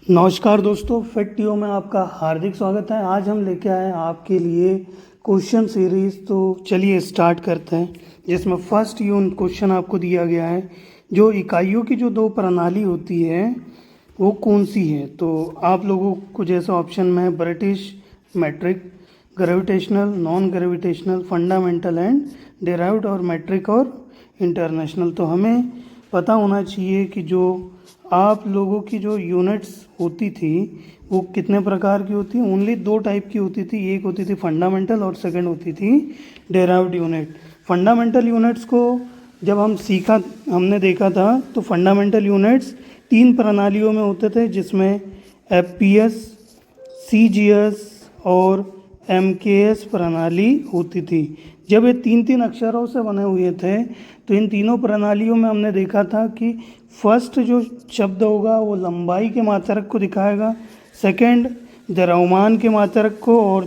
नमस्कार दोस्तों, फिट में आपका हार्दिक स्वागत है। आज हम लेके आए हैं आपके लिए क्वेश्चन सीरीज़। तो चलिए स्टार्ट करते हैं, जिसमें फर्स्ट यूनिट क्वेश्चन आपको दिया गया है, जो इकाइयों की जो दो प्रणाली होती है वो कौन सी है। तो आप लोगों को जैसे ऑप्शन में है British metric, gravitational, non gravitational, fundamental and derived, और मैट्रिक और इंटरनेशनल। तो हमें पता होना चाहिए कि जो आप लोगों की जो यूनिट्स होती थी वो कितने प्रकार की होती, ओनली दो टाइप की होती थी। एक होती थी फंडामेंटल और सेकंड होती थी डेराइव्ड यूनिट। फंडामेंटल यूनिट्स को जब हमने देखा था तो फंडामेंटल यूनिट्स तीन प्रणालियों में होते थे, जिसमें एफपीएस, सीजीएस और एमकेएस प्रणाली होती थी। जब ये तीन तीन अक्षरों से बने हुए थे तो इन तीनों प्रणालियों में हमने देखा था कि फर्स्ट जो शब्द होगा वो लंबाई के मात्रक को दिखाएगा, सेकंड द्रव्यमान के मात्रक को, और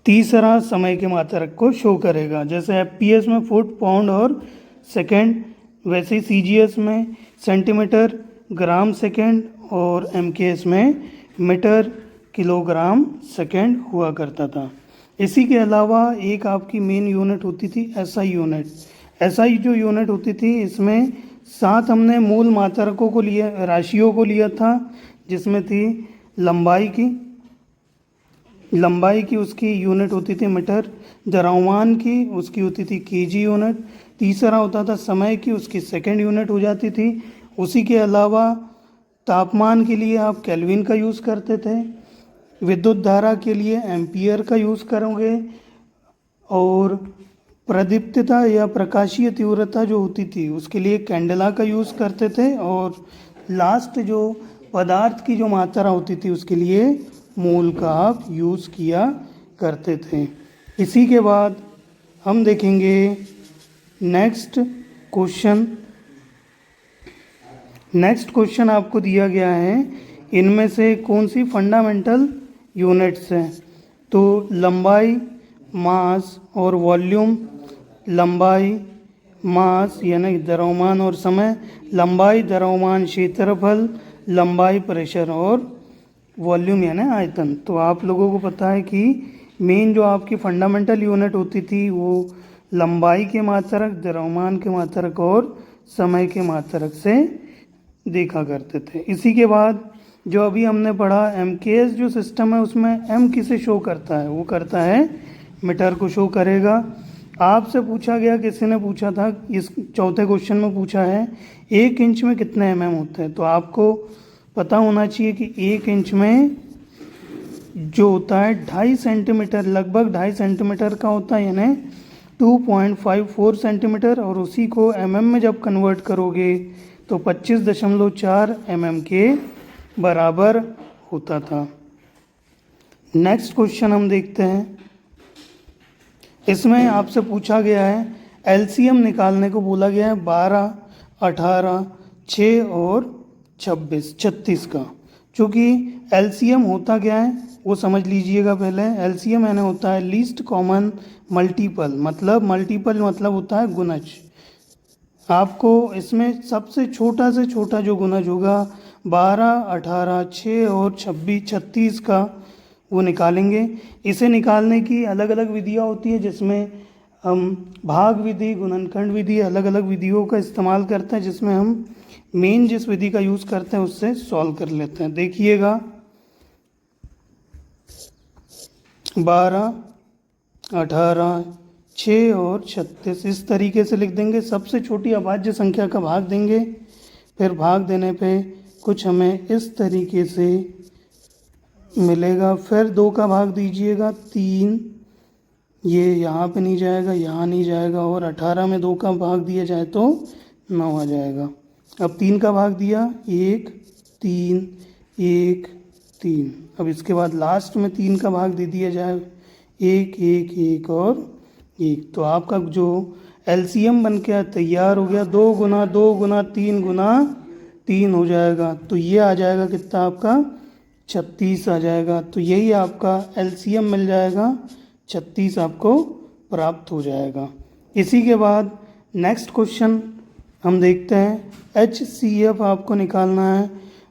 तीसरा समय के मात्रक को शो करेगा। जैसे एफपीएस में फुट, पाउंड और सेकंड, वैसे ही सीजीएस में सेंटीमीटर, ग्राम, सेकंड, और एमकेएस में मीटर, किलोग्राम, सेकंड हुआ करता था। इसी के अलावा एक आपकी मेन यूनिट होती थी एसआई यूनिट। एसआई जो यूनिट होती थी, इसमें सात हमने मूल मात्रकों को लिया, राशियों को लिया था, जिसमें थी लंबाई की उसकी यूनिट होती थी मीटर, द्रव्यमान की उसकी होती थी केजी यूनिट, तीसरा होता था समय की, उसकी सेकंड यूनिट हो जाती थी। उसी के अलावा तापमान के लिए आप केल्विन का यूज़ करते थे, विद्युत धारा के लिए एम्पियर का यूज़ करोगे, और प्रदीप्तता या प्रकाशीय तीव्रता जो होती थी उसके लिए कैंडेला का यूज़ करते थे, और लास्ट जो पदार्थ की जो मात्रा होती थी उसके लिए मोल का आप यूज़ किया करते थे। इसी के बाद हम देखेंगे नेक्स्ट क्वेश्चन आपको दिया गया है, इनमें से कौन सी फंडामेंटल यूनिट्स हैं। तो लंबाई, मास और वॉल्यूम, लंबाई, मास यानी द्रव्यमान और समय, लंबाई, द्रव्यमान, क्षेत्रफल, लंबाई, प्रेशर, और वॉल्यूम यानी आयतन। तो आप लोगों को पता है कि मेन जो आपकी फंडामेंटल यूनिट होती थी वो लंबाई के मात्रक, द्रव्यमान के मात्रक और समय के मात्रक से देखा करते थे। इसी के बाद जो अभी हमने पढ़ा एमकेएस जो सिस्टम है, उसमें एम किसे शो करता है, वो करता है मीटर को शो करेगा। आपसे पूछा गया, किसी ने पूछा था, इस चौथे क्वेश्चन में पूछा है 1 इंच में कितने एमएम होते हैं। तो आपको पता होना चाहिए कि 1 इंच में जो होता है 2.5 सेंटीमीटर, लगभग 2.5 सेंटीमीटर का होता है, यानी 2.54 सेंटीमीटर, और उसी को एमएम में जब कन्वर्ट करोगे तो 25.4 एमएम के बराबर होता था। नेक्स्ट क्वेश्चन हम देखते हैं। इसमें आपसे पूछा गया है, एलसीएम निकालने को बोला गया है 12, 18, 6 और 36 का। चूँकि एलसीएम होता क्या है वो समझ लीजिएगा पहले। एलसीएम यानी होता है लीस्ट कॉमन मल्टीपल, मतलब होता है गुणज। आपको इसमें सबसे छोटा से छोटा जो गुणज होगा 12, 18, 6 और 36 का वो निकालेंगे। इसे निकालने की अलग अलग विधियाँ होती है, जिसमें हम भाग विधि, गुणनखंड विधि, अलग अलग विधियों का इस्तेमाल करते हैं, जिसमें हम मेन जिस विधि का यूज़ करते हैं उससे सॉल्व कर लेते हैं। देखिएगा 12, 18, 6 और 36 इस तरीके से लिख देंगे। सबसे छोटी अभाज्य संख्या का भाग देंगे, फिर भाग देने पे कुछ हमें इस तरीके से मिलेगा। फिर 2 का भाग दीजिएगा, 3, ये यहाँ पे नहीं जाएगा, यहाँ नहीं जाएगा, और 18 में 2 का भाग दिया जाए तो 9 आ जाएगा। अब 3 का भाग दिया, 1, 3, 1, 3। अब इसके बाद लास्ट में 3 का भाग दे दिया जाए, 1, 1, 1 और 1। तो आपका जो एलसीएम बन के तैयार हो गया, 2 गुना 2 गुना 3 गुना 3 हो जाएगा। तो ये आ जाएगा कितना आपका 36 आ जाएगा। तो यही आपका एलसीएम मिल जाएगा, 36 आपको प्राप्त हो जाएगा। इसी के बाद नेक्स्ट क्वेश्चन हम देखते हैं। HCF आपको निकालना है,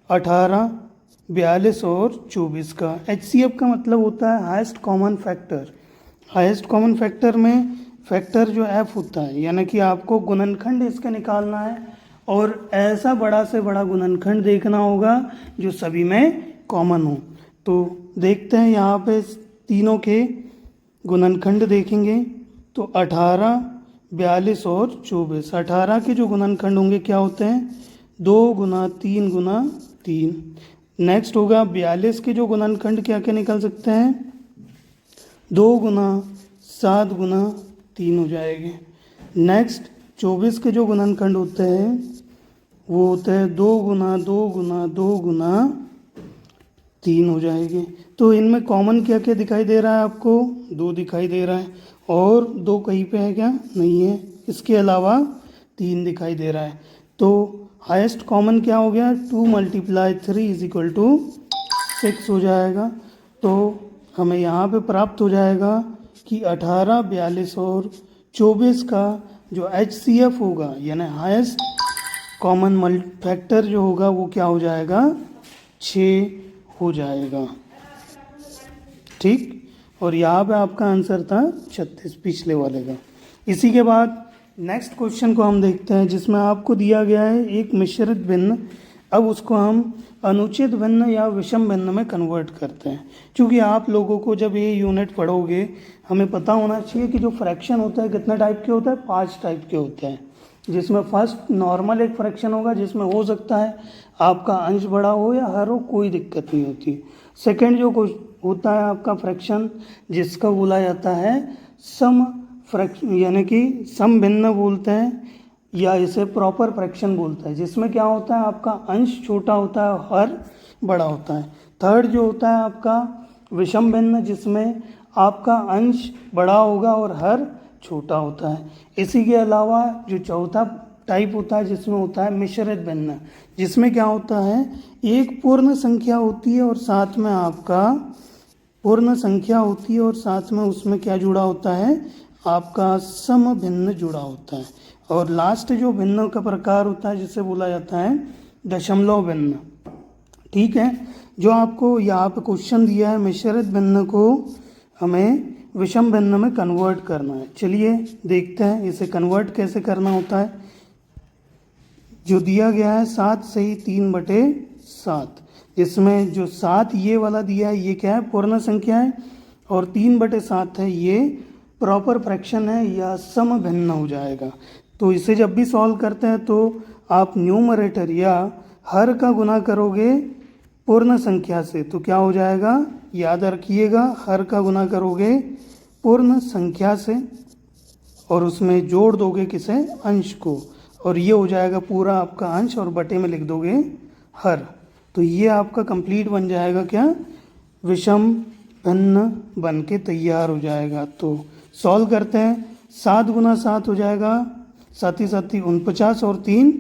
18, 42 और 24 का। HCF का मतलब होता है highest common factor. Highest common factor में फैक्टर जो F होता है, यानी कि आपको गुणनखंड इसका निकालना है और ऐसा बड़ा से बड़ा गुणनखंड देखना होगा जो सभी में कॉमन हो। तो देखते हैं यहाँ पे तीनों के गुणनखंड देखेंगे तो 18, 42 और 24। 18 के जो गुणनखंड होंगे क्या होते हैं, 2 गुना 3 गुना 3। नेक्स्ट होगा 42 के जो गुणनखंड क्या क्या निकल सकते हैं, 2 गुना 7 गुना 3 हो जाएंगे। नेक्स्ट 24 के जो गुणनखंड होते हैं वो होते हैं 2 गुना 2 गुना 2 गुना 3 हो जाएंगे। तो इनमें कॉमन क्या क्या दिखाई दे रहा है आपको, 2 दिखाई दे रहा है और 2 कहीं पे है क्या, नहीं है। इसके अलावा 3 दिखाई दे रहा है। तो हाईएस्ट कॉमन क्या हो गया, 2 × 3 = 6 हो जाएगा। तो हमें यहाँ पे प्राप्त हो जाएगा कि 18, 42 और 24 का जो HCF होगा यानी हाईएस्ट कॉमन फैक्टर जो होगा वो क्या हो जाएगा, 6 हो जाएगा। ठीक, और यहाँ पे आपका आंसर था 36 पिछले वाले का। इसी के बाद नेक्स्ट क्वेश्चन को हम देखते हैं जिसमें आपको दिया गया है एक मिश्रित भिन्न। अब उसको हम अनुचित भिन्न या विषम भिन्न में कन्वर्ट करते हैं। क्योंकि आप लोगों को जब ये यूनिट पढ़ोगे हमें पता होना चाहिए कि जो फ्रैक्शन होता है कितने टाइप के होता है, 5 टाइप के होते हैं। जिसमें फर्स्ट नॉर्मल एक फ्रैक्शन होगा जिसमें हो सकता है आपका अंश बड़ा हो या हर हो, कोई दिक्कत नहीं होती। सेकेंड जो होता है आपका फ्रैक्शन जिसका बोला जाता है सम फ्रैक्शन, यानी कि सम भिन्न बोलते हैं या इसे प्रॉपर फ्रैक्शन बोलते हैं, जिसमें क्या होता है आपका अंश छोटा होता है हर बड़ा होता है। थर्ड जो होता है आपका विषम भिन्न जिसमें आपका अंश बड़ा होगा और हर छोटा होता है। इसी के अलावा जो चौथा टाइप होता है जिसमें होता है मिश्रित भिन्न, जिसमें क्या होता है एक पूर्ण संख्या होती है और साथ में आपका पूर्ण संख्या होती है और साथ में उसमें क्या जुड़ा होता है आपका सम भिन्न जुड़ा होता है। और लास्ट जो भिन्न का प्रकार होता है जिसे बोला जाता है दशमलव भिन्न। ठीक है, जो आपको यहाँ पे क्वेश्चन दिया है मिश्रित भिन्न को हमें विषम भिन्न में कन्वर्ट करना है। चलिए देखते हैं इसे कन्वर्ट कैसे करना होता है। जो दिया गया है 7 सही 3/7, जिसमें जो 7 ये वाला दिया है ये क्या है, पूर्ण संख्या है, और 3/7 है ये प्रॉपर फ्रैक्शन है या सम भिन्न हो जाएगा। तो इसे जब भी सॉल्व करते हैं तो आप न्यूमरेटर या हर का गुना करोगे पूर्ण संख्या से तो क्या हो जाएगा, याद रखिएगा हर का गुना करोगे पूर्ण संख्या से और उसमें जोड़ दोगे किसे, अंश को, और ये हो जाएगा पूरा आपका अंश और बटे में लिख दोगे हर। तो ये आपका कंप्लीट बन जाएगा क्या, विषम भिन्न बन के तैयार हो जाएगा। तो सॉल्व करते हैं, 7 × 7 हो जाएगा, साथ ही 49 और 3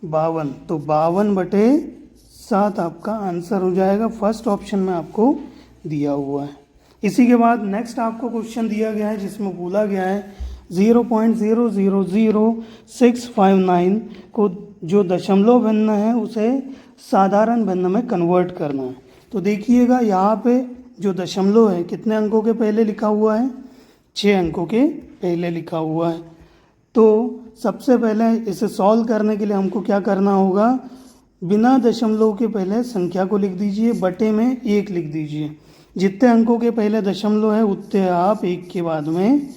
52, तो 52/7 आपका आंसर हो जाएगा। फर्स्ट ऑप्शन में आपको दिया हुआ है। इसी के बाद नेक्स्ट आपको क्वेश्चन दिया गया है जिसमें बोला गया है 0.000659 को जो दशमलव भिन्न है उसे साधारण भिन्न में कन्वर्ट करना है। तो देखिएगा यहाँ पे जो दशमलव है कितने अंकों के पहले लिखा हुआ है, 6 अंकों के पहले लिखा हुआ है। तो सबसे पहले इसे सॉल्व करने के लिए हमको क्या करना होगा, बिना दशमलव के पहले संख्या को लिख दीजिए, बटे में 1 लिख दीजिए। जितने अंकों के पहले दशमलव है उतने आप 1 के बाद में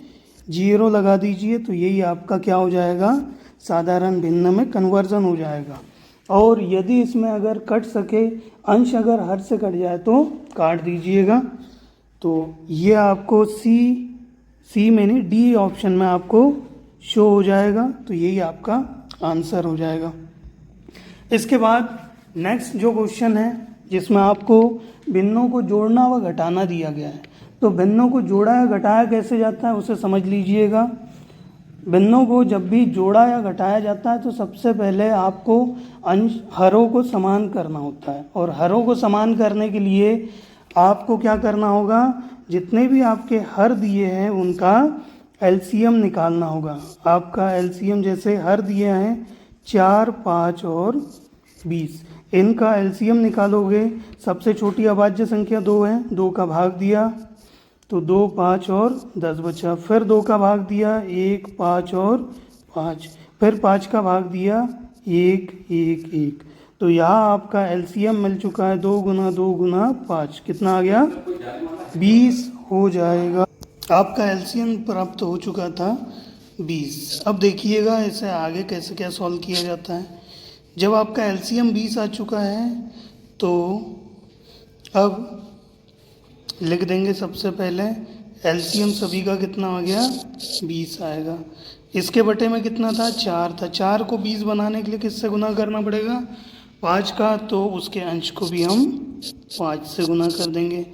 0 लगा दीजिए। तो यही आपका क्या हो जाएगा, साधारण भिन्न में कन्वर्जन हो जाएगा। और यदि इसमें अगर कट सके, अंश अगर हर से कट जाए तो काट दीजिएगा। तो ये आपको सी में नहीं डी ऑप्शन में आपको शो हो जाएगा। तो यही आपका आंसर हो जाएगा। इसके बाद नेक्स्ट जो क्वेश्चन है जिसमें आपको भिन्नों को जोड़ना व घटाना दिया गया है। तो भिन्नों को जोड़ा या घटाया कैसे जाता है उसे समझ लीजिएगा। भिन्नों को जब भी जोड़ा या घटाया जाता है तो सबसे पहले आपको अंश हरों को समान करना होता है, और हरों को समान करने के लिए आपको क्या करना होगा, जितने भी आपके हर दिए हैं उनका एलसीएम निकालना होगा। आपका एलसीएम जैसे हर दिए हैं 4, 5 और 20, इनका एलसीएम निकालोगे, सबसे छोटी अभाज्य संख्या 2 है, 2 का भाग दिया तो 2, 5 और 10 बचा, फिर 2 का भाग दिया 1, 5 और 5, फिर 5 का भाग दिया 1, 1, 1। तो यहाँ आपका एलसीएम मिल चुका है 2 गुना 2 गुना 5, कितना आ गया 20 हो जाएगा। आपका एलसीएम प्राप्त हो चुका था 20। अब देखिएगा इसे आगे कैसे क्या सॉल्व किया जाता है। जब आपका एलसीएम 20 आ चुका है तो अब लिख देंगे सबसे पहले एलसीएम सभी का कितना आ गया 20 आएगा। इसके बटे में कितना था 4 था, 4 को 20 बनाने के लिए किससे गुना करना पड़ेगा 5 का, तो उसके अंश को भी हम 5 से गुना कर देंगे।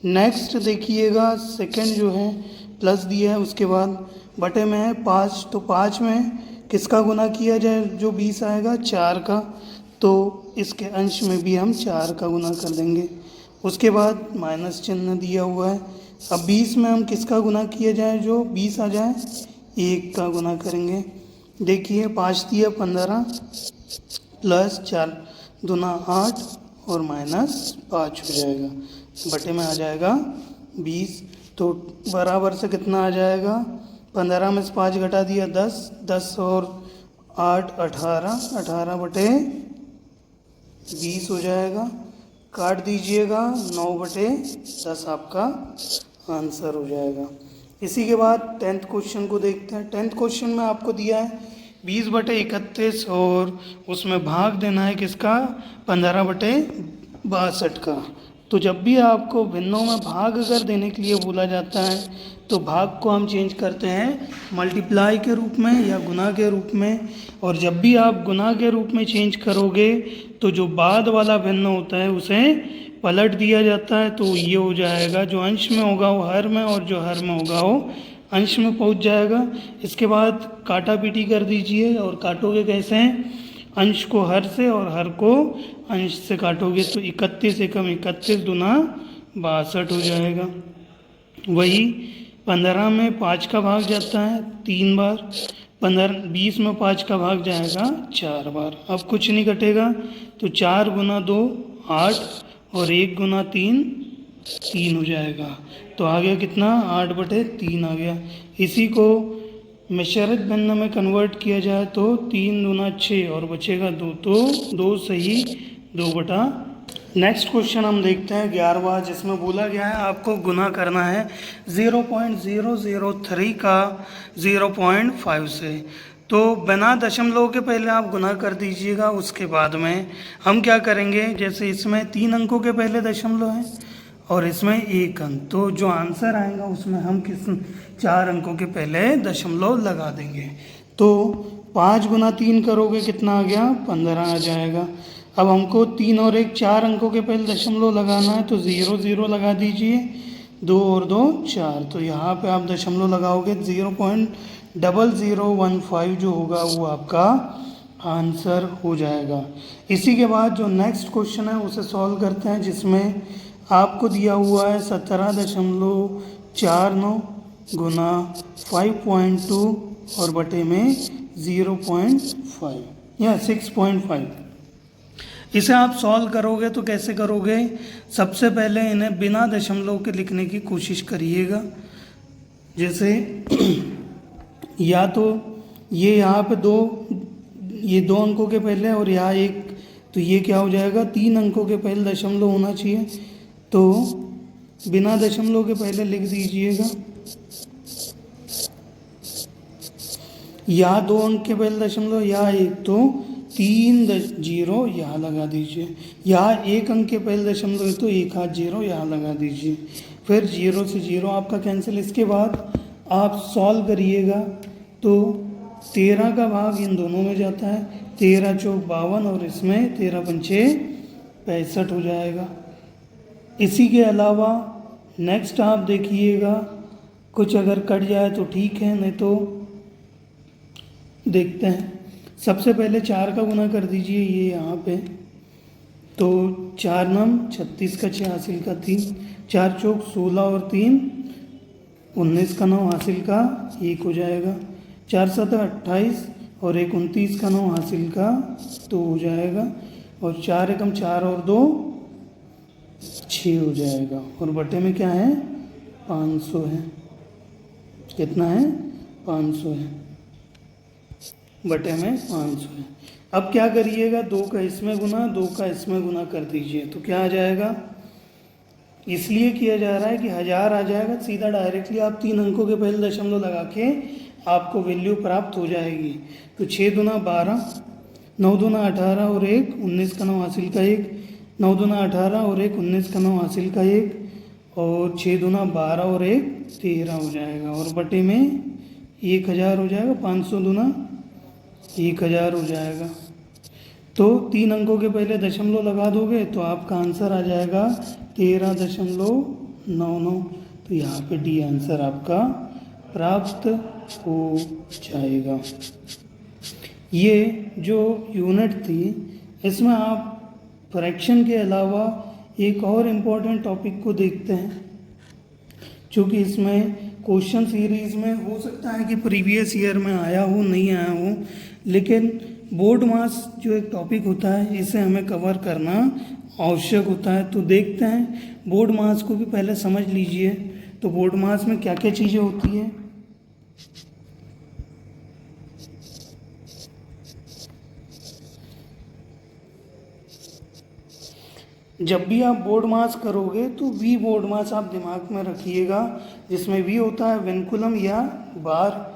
नेक्स्ट देखिएगा सेकंड जो है प्लस दिया है, उसके बाद बटे में है 5, तो 5 में किसका गुना किया जाए जो 20 आएगा 4 का, तो इसके अंश में भी हम 4 का गुना कर देंगे। उसके बाद माइनस चिन्ह दिया हुआ है। अब 20 में हम किसका गुना किया जाए जो 20 आ जाए 1 का गुना करेंगे। देखिए 5 दिया 15 प्लस 4 दूना 8 और माइनस 5 हो जाएगा, बटे में आ जाएगा 20। तो बराबर से कितना आ जाएगा 15 में से 5 घटा दिया 10, 10 और 8 18, 18 बटे 20 हो जाएगा। काट दीजिएगा 9 बटे 10 आपका आंसर हो जाएगा। इसी के बाद 10th क्वेश्चन को देखते हैं। 10th क्वेश्चन में आपको दिया है 20 बटे 31 और उसमें भाग देना है किसका 15 बटे 62 का। तो जब भी आपको भिन्नों में भाग अगर देने के लिए बोला जाता है तो भाग को हम चेंज करते हैं मल्टीप्लाई के रूप में या गुना के रूप में, और जब भी आप गुना के रूप में चेंज करोगे तो जो बाद वाला भिन्न होता है उसे पलट दिया जाता है। तो ये हो जाएगा जो अंश में होगा वो हर में और जो हर में होगा वो अंश में पहुंच जाएगा। इसके बाद काटा पीटी कर दीजिए, और काटोगे कैसे अंश को हर से और हर को अंश से काटोगे तो 31 एकम 31 दूना 62 हो जाएगा। वही 15 में 5 का भाग जाता है 3 बार, 20 में 5 का भाग जाएगा 4 बार। अब कुछ नहीं कटेगा तो 4 गुना 2 8 और 1 गुना 3 3 हो जाएगा। तो आ गया कितना 8 बटे 3 आ गया। इसी को मिश्रित भिन्न में कन्वर्ट किया जाए तो 3 दूना 6 और बचेगा 2, तो 2 सही 2 बटा। नेक्स्ट क्वेश्चन हम देखते हैं 11वां, जिसमें बोला गया है आपको गुना करना है 0.003 का 0.5 से। तो बिना दशमलव के पहले आप गुना कर दीजिएगा। उसके बाद में हम क्या करेंगे, जैसे इसमें 3 अंकों के पहले दशमलव है और इसमें 1 अंक, तो जो आंसर आएगा उसमें हम 4 अंकों के पहले दशमलव लगा देंगे। तो 5 गुना 3 करोगे कितना आ गया 15 आ जाएगा। अब हमको 3 और 1 4 अंकों के पहले दशमलव लगाना है तो 0 0 लगा दीजिए, 2 और 2 4, तो यहाँ पे आप दशमलव लगाओगे 0.0015 जो होगा वो आपका आंसर हो जाएगा। इसी के बाद जो नेक्स्ट क्वेश्चन है उसे सॉल्व करते हैं, जिसमें आपको दिया हुआ है 17.49 गुना 5.2 और बटे में 0.5 या 6.5। इसे आप सॉल्व करोगे तो कैसे करोगे, सबसे पहले इन्हें बिना दशमलव के लिखने की कोशिश करिएगा। जैसे या तो ये यहाँ पे ये 2 अंकों के पहले और यहाँ 1, तो ये क्या हो जाएगा 3 अंकों के पहले दशमलव होना चाहिए, तो बिना दशमलव के पहले लिख दीजिएगा। या 2 अंक के पहले दशमलव या 1, तो 3 0 यहाँ लगा दीजिए। यहाँ 1 अंक के पहले दशमलव तो 1 हाथ 0 यहाँ लगा दीजिए, फिर 0 से 0 आपका कैंसिल। इसके बाद आप सॉल्व करिएगा तो 13 का भाग इन दोनों में जाता है, 13 चौक 52 और इसमें 13 पंचे 65 हो जाएगा। इसी के अलावा नेक्स्ट आप देखिएगा, कुछ अगर कट जाए तो ठीक है, नहीं तो देखते हैं। सबसे पहले 4 का गुना कर दीजिए ये यहाँ पे, तो 4 नम 36 का 6 हासिल का 3, 4 चौक 16 और 3 19 का 9 हासिल का 1 हो जाएगा, 4 7 28 और 1 29 का 9 हासिल का 2 हो जाएगा। और 4 एकम 4 और 2 6 हो जाएगा, और बटे में क्या है 500 है। कितना है 500 है, बटे में 500 है। अब क्या करिएगा, 2 का इसमें गुना 2 का इसमें गुना कर दीजिए, तो क्या आ जाएगा, इसलिए किया जा रहा है कि 1000 आ जाएगा, सीधा डायरेक्टली आप 3 अंकों के पहले दशमलव लगा के आपको वैल्यू प्राप्त हो जाएगी। तो 6 दूना 12, 9 दूना 18 और 1 19 का 9 हासिल का 1, 9 दूना 18 और 1 19 का 9 हासिल का 1, और 6 दूना 12 और 1 13 हो जाएगा, और बटे में 1000 हो जाएगा, 500 दूना 1000 हो जाएगा। तो 3 अंकों के पहले दशमलव लगा दोगे तो आपका आंसर आ जाएगा 13.99। तो यहाँ पे डी आंसर आपका प्राप्त हो जाएगा। ये जो यूनिट थी इसमें आप फ्रैक्शन के अलावा एक और इम्पोर्टेंट टॉपिक को देखते हैं, क्योंकि इसमें क्वेश्चन सीरीज में हो सकता है कि प्रीवियस ईयर में आया हो नहीं आया हो, लेकिन बोर्ड मास जो एक टॉपिक होता है इसे हमें कवर करना आवश्यक होता है। तो देखते हैं, बोर्ड मास को भी पहले समझ लीजिए। तो बोर्ड मास में क्या क्या चीज़ें होती है। जब भी आप बोर्ड मास करोगे तो वी बोर्ड मास आप दिमाग में रखिएगा, जिसमें वी होता है वेंकुलम या बार।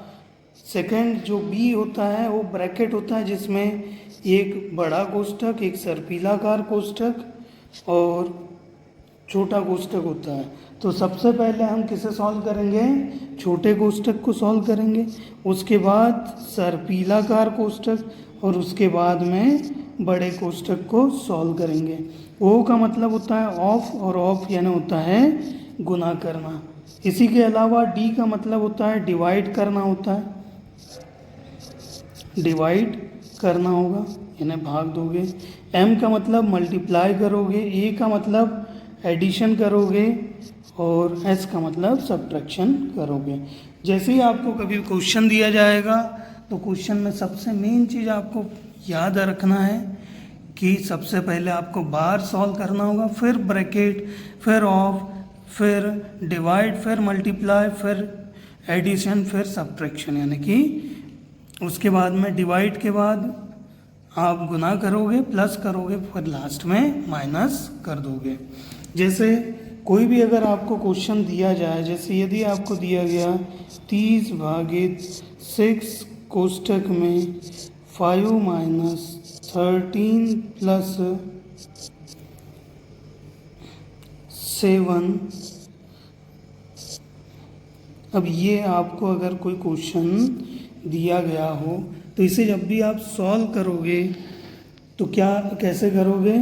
सेकंड जो बी होता है वो ब्रैकेट होता है, जिसमें एक बड़ा कोष्ठक, एक सर्पिलाकार कोष्ठक और छोटा कोष्ठक होता है। तो सबसे पहले हम किसे सॉल्व करेंगे, छोटे कोष्ठक को सॉल्व करेंगे, उसके बाद सर्पिलाकार कोष्ठक, और उसके बाद में बड़े कोष्ठक को सॉल्व करेंगे। ओ का मतलब होता है ऑफ, और ऑफ यानी होता है गुना करना। इसी के अलावा डी का मतलब होता है डिवाइड करना होता है, डिवाइड करना होगा यानी भाग दोगे। एम का मतलब मल्टीप्लाई करोगे, ए का मतलब एडिशन करोगे, और एस का मतलब सब्ट्रैक्शन करोगे। जैसे ही आपको कभी क्वेश्चन दिया जाएगा तो क्वेश्चन में सबसे मेन चीज़ आपको याद रखना है कि सबसे पहले आपको बार सॉल्व करना होगा, फिर ब्रैकेट, फिर ऑफ, फिर डिवाइड, फिर मल्टीप्लाई, फिर एडिशन, फिर सब्ट्रैक्शन। यानी कि उसके बाद में डिवाइड के बाद आप गुना करोगे, प्लस करोगे, फिर लास्ट में माइनस कर दोगे। जैसे कोई भी अगर आपको क्वेश्चन दिया जाए, जैसे यदि आपको दिया गया 30/6 कोष्ठक में 5 - 13 + 7, अब ये आपको अगर कोई क्वेश्चन दिया गया हो तो इसे जब भी आप सॉल्व करोगे तो क्या कैसे करोगे,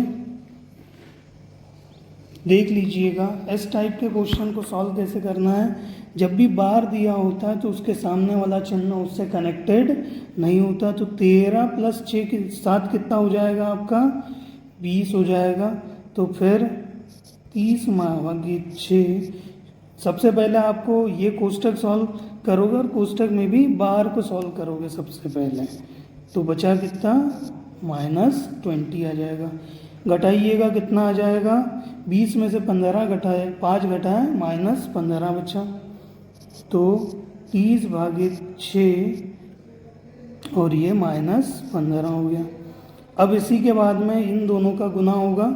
देख लीजिएगा। इस टाइप के क्वेश्चन को सॉल्व कैसे करना है, जब भी बार दिया होता है तो उसके सामने वाला चिन्ह उससे कनेक्टेड नहीं होता। तो 13 + 6 के साथ कितना हो जाएगा आपका 20 हो जाएगा। तो फिर 30/6, सबसे पहले आपको ये कोष्ठक सॉल्व करोगे और कोष्ठक में भी बार को सॉल्व करोगे सबसे पहले। तो बचा कितना -20 आ जाएगा। घटाइएगा कितना आ जाएगा, 20 में से 15 घटाए 5 घटाए -15 बचा। तो 30/6 और ये -15 हो गया। अब इसी के बाद में इन दोनों का गुना होगा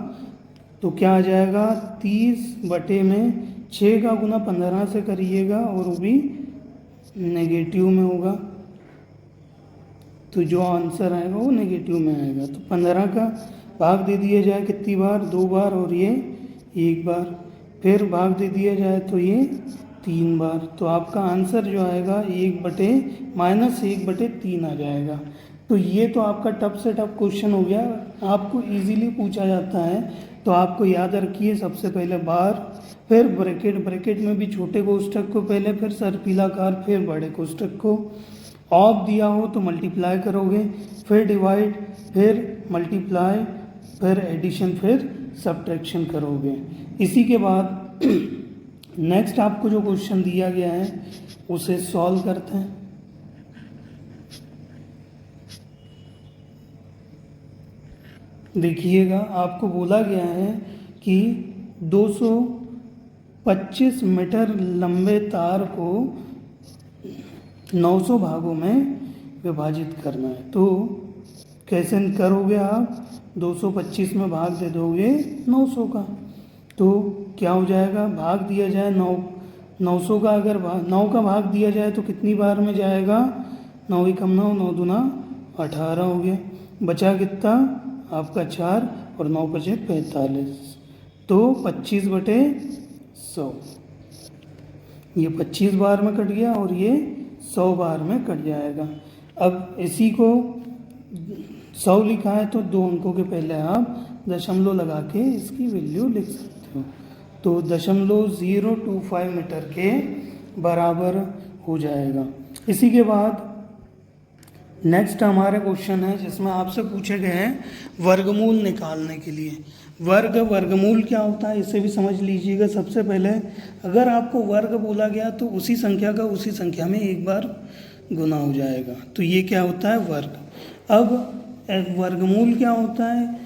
तो क्या आ जाएगा, 30/6 का गुना 15 से करिएगा और वो भी नेगेटिव में होगा। तो जो आंसर आएगा वो नेगेटिव में आएगा। तो 15 का भाग दे दिया जाए कितनी बार, 2 बार, और ये 1 बार। फिर भाग दे दिया जाए तो ये 3 बार। तो आपका आंसर जो आएगा 1/-1/3 आ जाएगा। तो ये तो आपका टफ से टफ क्वेश्चन हो गया, आपको इजीली पूछा जाता है। तो आपको याद रखिए, सबसे पहले बार, फिर ब्रैकेट, ब्रैकेट में भी छोटे कोष्ठक को पहले, फिर सर्पिलाकार, फिर बड़े कोष्ठक को। ऑफ दिया हो तो मल्टीप्लाई करोगे, फिर डिवाइड, फिर मल्टीप्लाई, फिर एडिशन, फिर सब्ट्रैक्शन करोगे। इसी के बाद नेक्स्ट आपको जो क्वेश्चन दिया गया है उसे सॉल्व करते हैं। देखिएगा, आपको बोला गया है कि 225 मीटर लंबे तार को 900 भागों में विभाजित करना है। तो कैसे करोगे आप? 225 में भाग दे दोगे 900 का, तो क्या हो जाएगा? भाग दिया जाए 900 का, अगर 9 का भाग दिया जाए तो कितनी बार में जाएगा? 9 एकम 9, 9 दूना 18 हो गया। बचा कितना आपका? 4, और 9 बचे 45, तो 25/100। ये 25 बार में कट गया और ये 100 बार में कट जाएगा। अब इसी को 100 लिखा है तो 2 अंकों के पहले आप दशमलव लगा के इसकी वैल्यू लिख सकते हो। तो 0.025 मीटर के बराबर हो जाएगा। इसी के बाद नेक्स्ट हमारा क्वेश्चन है जिसमें आपसे पूछे गए हैं वर्गमूल निकालने के लिए। वर्गमूल क्या होता है इसे भी समझ लीजिएगा। सबसे पहले अगर आपको वर्ग बोला गया तो उसी संख्या का उसी संख्या में एक बार गुना हो जाएगा, तो ये क्या होता है? वर्ग। अब वर्गमूल क्या होता है?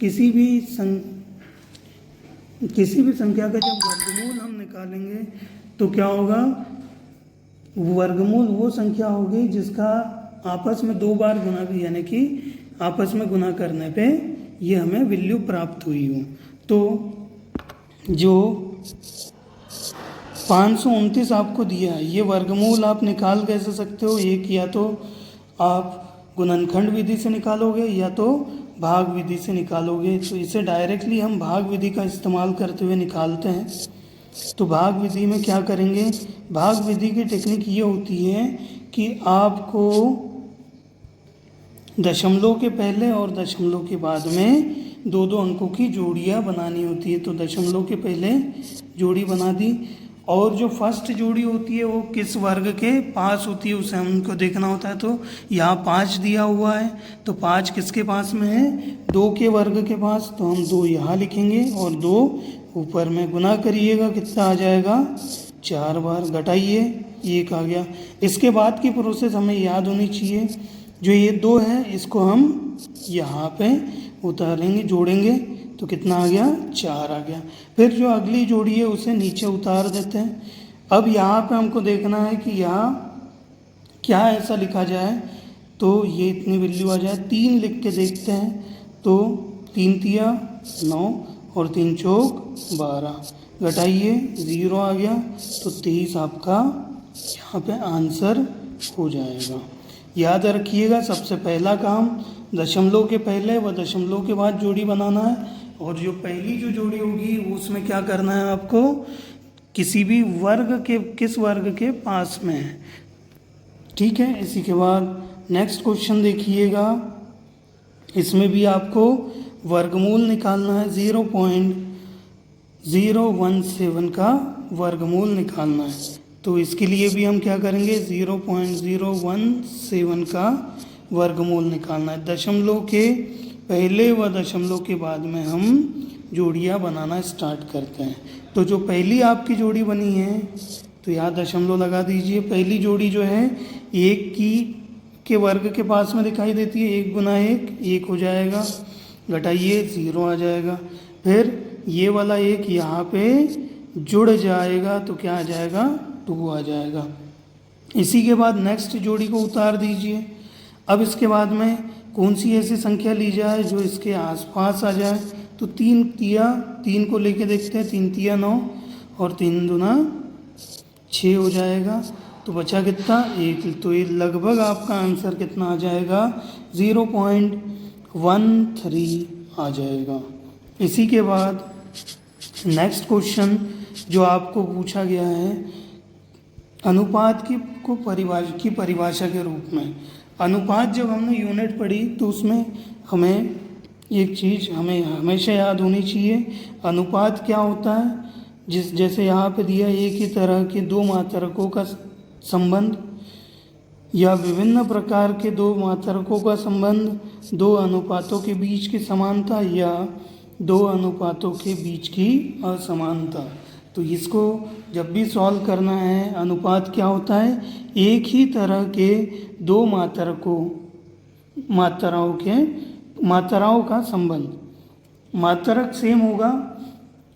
किसी भी संख्या का जब वर्गमूल हम निकालेंगे तो क्या होगा? वर्गमूल वो संख्या होगी जिसका आपस में 2 बार गुना भी, यानी कि आपस में गुना करने पे ये हमें वैल्यू प्राप्त हुई हो। तो जो 529 आपको दिया है, ये वर्गमूल आप निकाल कैसे सकते हो? एक या तो आप गुणनखंड विधि से निकालोगे या तो भाग विधि से निकालोगे। तो इसे डायरेक्टली हम भाग विधि का इस्तेमाल करते हुए निकालते हैं। तो भाग विधि में क्या करेंगे? भाग विधि की टेक्निक ये होती है कि आपको दशमलव के पहले और दशमलव के बाद में 2-2 अंकों की जोड़ियाँ बनानी होती है। तो दशमलव के पहले जोड़ी बना दी, और जो फर्स्ट जोड़ी होती है वो किस वर्ग के पास होती है उसे हमको देखना होता है। तो यहाँ 5 दिया हुआ है, तो 5 किसके पास में है? 2 के वर्ग के पास। तो हम 2 यहाँ लिखेंगे और 2 ऊपर में। गुना करिएगा, कितना आ जाएगा? 4 बार। घटाइए, 1 आ गया। इसके बाद की प्रोसेस हमें याद होनी चाहिए। जो ये 2 है इसको हम यहाँ पे उतारेंगे, जोड़ेंगे, तो कितना आ गया? 4 आ गया। फिर जो अगली जोड़ी है उसे नीचे उतार देते हैं। अब यहाँ पे हमको देखना है कि यहाँ क्या ऐसा लिखा जाए तो ये इतनी वैल्यू आ जाए। 3 लिख के देखते हैं, तो 3 तिया 9 और 3 चौक 12। घटाइए, 0 आ गया, तो 23 आपका यहाँ पे आंसर हो जाएगा। याद रखिएगा, सबसे पहला काम दशमलव के पहले व दशमलव के बाद जोड़ी बनाना है, और जो पहली जो जोड़ी होगी उसमें क्या करना है आपको? किसी भी वर्ग के, किस वर्ग के पास में है। ठीक है। इसी के बाद नेक्स्ट क्वेश्चन देखिएगा, इसमें भी आपको वर्गमूल निकालना है। 0.017 का वर्गमूल निकालना है। तो इसके लिए भी हम क्या करेंगे? 0.017 का वर्गमूल निकालना है। दशमलव के पहले व दशमलव के बाद में हम जोड़ियाँ बनाना स्टार्ट करते हैं। तो जो पहली आपकी जोड़ी बनी है तो यहाँ दशमलव लगा दीजिए। पहली जोड़ी जो है 1 के वर्ग के पास में दिखाई देती है। 1 गुना 1 हो जाएगा। घटाइए, 0 आ जाएगा। फिर ये वाला 1 यहाँ पे जुड़ जाएगा, तो क्या आ जाएगा? 2 आ जाएगा। इसी के बाद नेक्स्ट जोड़ी को उतार दीजिए। अब इसके बाद में कौन सी ऐसी संख्या ली जाए जो इसके आसपास आ जाए? तो 3 तिया 3 को लेके देखते हैं। 3 तिया 9 और 3 दूना 6 हो जाएगा। तो बचा कितना? 1। तो ये लगभग आपका आंसर कितना आ जाएगा? 0.13 आ जाएगा। इसी के बाद नेक्स्ट क्वेश्चन जो आपको पूछा गया है अनुपात की परिभाषा के रूप में। अनुपात जब हमने यूनिट पढ़ी तो उसमें हमें एक चीज़ हमें हमेशा याद होनी चाहिए। अनुपात क्या होता है? जैसे यहाँ पे दिया, एक ही तरह के 2 मात्रकों का संबंध या विभिन्न प्रकार के 2 मात्रकों का संबंध, 2 अनुपातों के बीच की समानता या 2 अनुपातों के बीच की असमानता। तो इसको जब भी सॉल्व करना है, अनुपात क्या होता है? एक ही तरह के 2 मात्रकों मात्राओं का संबंध, मात्रक सेम होगा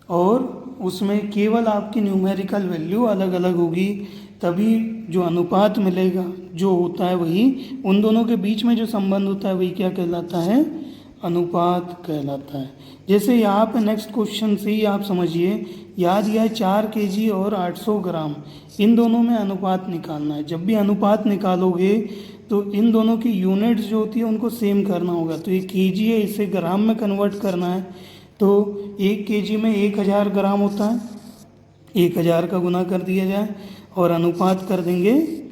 और उसमें केवल आपकी न्यूमेरिकल वैल्यू अलग अलग होगी, तभी जो अनुपात मिलेगा जो होता है वही, उन दोनों के बीच में जो संबंध होता है वही क्या कहलाता है, अनुपात कहलाता है। जैसे यहाँ पे नेक्स्ट क्वेश्चन से ही आप समझिए, याद दिया है 4 kg और 800 ग्राम, इन दोनों में अनुपात निकालना है। जब भी अनुपात निकालोगे तो इन दोनों की यूनिट्स जो होती है उनको सेम करना होगा। तो ये केजी है, इसे ग्राम में कन्वर्ट करना है, तो 1 kg में 1000 ग्राम होता है, 1000 का गुना कर दिया जाए और अनुपात कर देंगे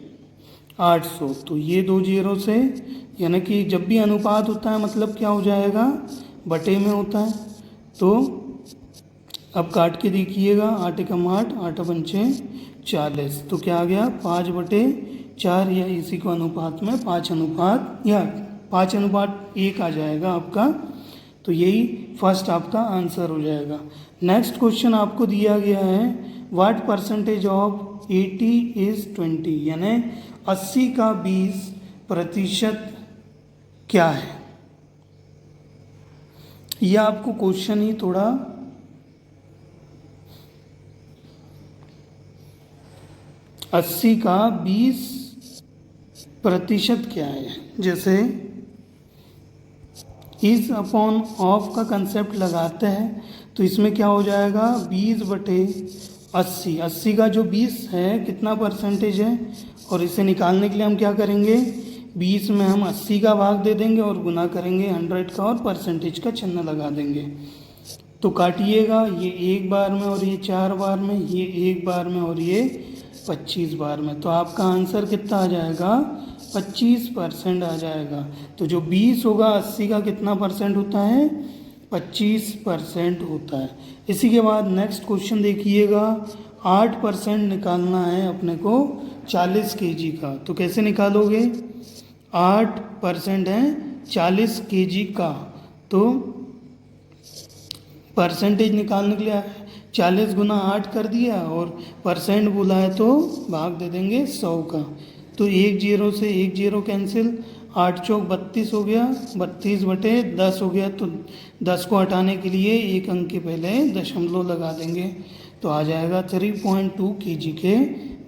800। तो ये 2 जीरो से, यानी कि जब भी अनुपात होता है मतलब क्या हो जाएगा, बटे में होता है। तो अब काट के देखिएगा, 8 एकम 8, 8 पंचे 40, तो क्या आ गया 5/4, या इसी को अनुपात में 5:1 आ जाएगा आपका। तो यही फर्स्ट आपका आंसर हो जाएगा। नेक्स्ट क्वेश्चन आपको दिया गया है, व्हाट परसेंटेज ऑफ 80 इज 20, यानी 80 का 20% क्या है। यह आपको क्वेश्चन ही थोड़ा अस्सी का 20% क्या है, जैसे इज अपॉन ऑफ का कंसेप्ट लगाते हैं तो इसमें क्या हो जाएगा 20/80, 80 का जो 20 है कितना परसेंटेज है, और इसे निकालने के लिए हम क्या करेंगे, 20 में हम 80 का भाग दे देंगे और गुना करेंगे 100 का और परसेंटेज का चिन्ह लगा देंगे। तो काटिएगा, ये 1 बार में और ये 4 बार में, ये 1 बार में और ये 25 बार में, तो आपका आंसर कितना आ जाएगा 25% आ जाएगा। तो जो 20 होगा 80 का कितना परसेंट होता है, 25% होता है। इसी के बाद नेक्स्ट क्वेश्चन देखिएगा, 8% निकालना है अपने को 40 kg का, तो कैसे निकालोगे, 8% है 40 kg का, तो परसेंटेज निकालने के लिए 40 गुना 8 कर दिया और परसेंट बोला है तो भाग दे देंगे 100 का। तो 1 जीरो से 1 जीरो कैंसिल, 8 चौक 32 हो गया, 32/10 हो गया। तो 10 को हटाने के लिए एक अंक के पहले दशमलव लगा देंगे, तो आ जाएगा 3.2 kg के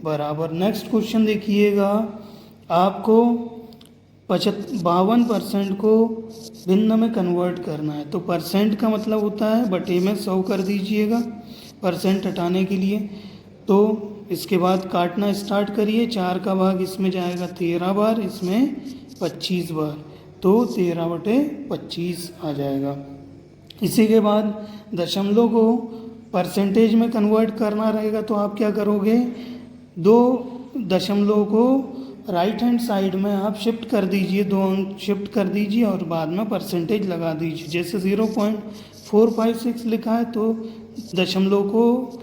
बराबर। नेक्स्ट क्वेश्चन देखिएगा, आपको 52% को भिन्न में कन्वर्ट करना है। तो परसेंट का मतलब होता है बटे में 100 कर दीजिएगा परसेंट हटाने के लिए। तो इसके बाद काटना स्टार्ट करिए, 4 का भाग इसमें जाएगा 13 बार, इसमें 25 बार, तो 13/25 आ जाएगा। इसी के बाद दशमलव को परसेंटेज में कन्वर्ट करना रहेगा, तो आप क्या करोगे, 2 दशमलव को राइट हैंड साइड में आप शिफ्ट कर दीजिए, 2 अंक शिफ्ट कर दीजिए और बाद में परसेंटेज लगा दीजिए। जैसे 0.456 लिखा है तो दशमलव को